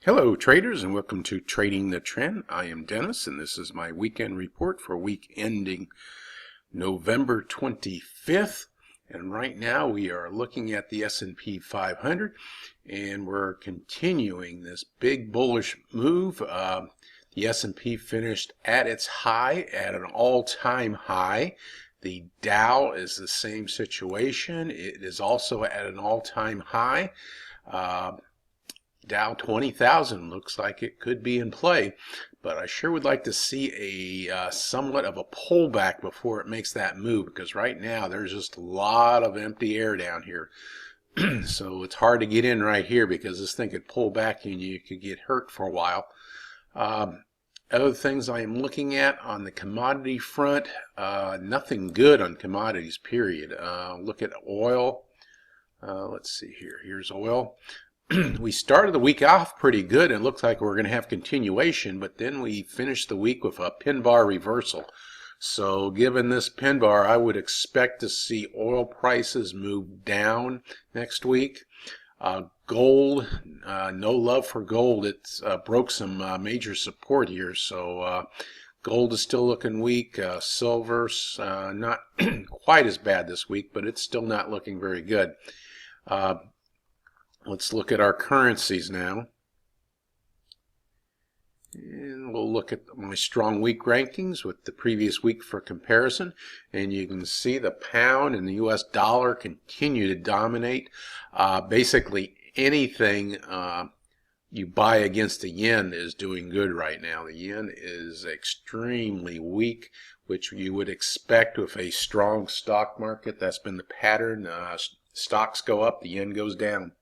Hello traders, and welcome to Trading the Trend. I am Dennis, and this is my weekend report for week ending November 25th. And right now we are looking at the S&P 500, and we're continuing this big bullish move. The S&P finished at its high, at an all-time high. The Dow is the same situation. It is also at an all-time high. Dow 20,000 looks like it could be in play, but I sure would like to see a somewhat of a pullback before it makes that move, because right now there's just a lot of empty air down here. So it's hard to get in right here because this thing could pull back and you could get hurt for a while. Other things I am looking at on the commodity front, nothing good on commodities, period. Look at oil. Let's see here. Here's oil. We started the week off pretty good, and it looks like we're going to have continuation, but then we finished the week with a pin bar reversal. So given this pin bar, I would expect to see oil prices move down next week. Gold, no love for gold. It's broke some major support here, so gold is still looking weak. Silver's not quite as bad this week, but it's still not looking very good. Let's look at our currencies now. And we'll look at my strong week rankings with the previous week for comparison. And you can see the pound and the US dollar continue to dominate. Basically anything you buy against the yen is doing good right now. The yen is extremely weak, which you would expect with a strong stock market. That's been the pattern. Stocks go up, the yen goes down.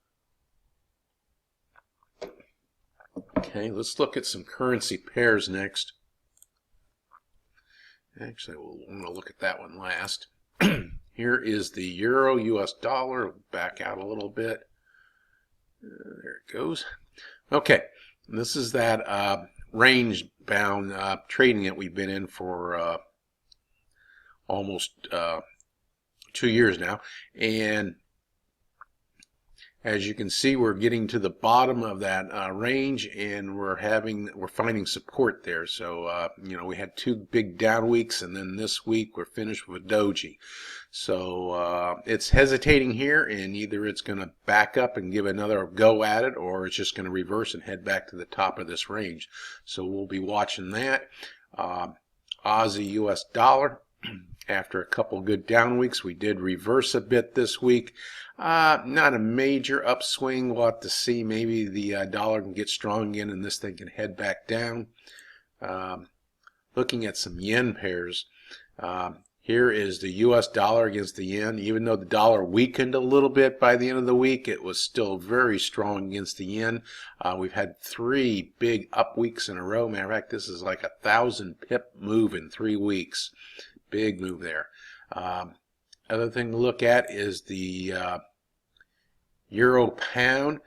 Okay, let's look at some currency pairs next. Actually, we'll want to look at that one last. Here is the euro, US dollar. Back out a little bit. There it goes. Okay, this is that range-bound trading that we've been in for almost 2 years now. And as you can see, we're getting to the bottom of that range, and we're finding support there. So you know, we had 2 big down weeks, and then this week we're finished with doji. So it's hesitating here, and either it's going to back up and give another go at it, or it's just going to reverse and head back to the top of this range. So we'll be watching that. Aussie US dollar. After a couple good down weeks, we did reverse a bit this week. Not a major upswing. We'll have to see. Maybe the dollar can get strong again and this thing can head back down. Looking at some yen pairs. Here is the US dollar against the yen. Even though the dollar weakened a little bit by the end of the week, it was still very strong against the yen. We've had 3 big up weeks in a row. Matter of fact, this is like 1,000 pip move in 3 weeks. Big move there. Other thing to look at is the euro pound.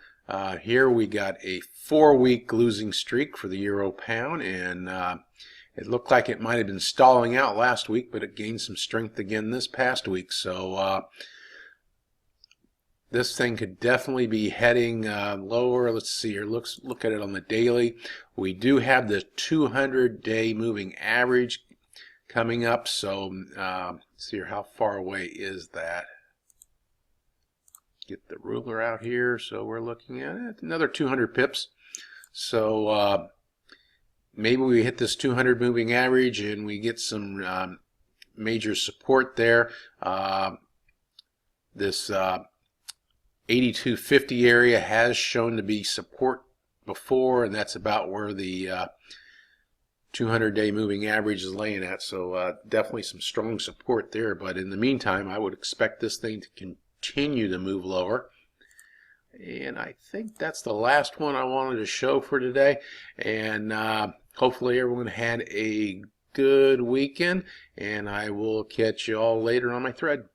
Here we got a 4-week losing streak for the euro pound, and it looked like it might have been stalling out last week, but it gained some strength again this past week. So this thing could definitely be heading lower. Let's see here. Look at it on the daily. We do have the 200-day moving average coming up, so see here, how far away is that? Get the ruler out here. So we're looking at it, another 200 pips. So maybe we hit this 200 moving average and we get some major support there. This 8250 area has shown to be support before, and that's about where the 200-day moving average is laying at, so definitely some strong support there. But in the meantime, I would expect this thing to continue to move lower. And I think that's the last one I wanted to show for today. And hopefully everyone had a good weekend, and I will catch you all later on my thread.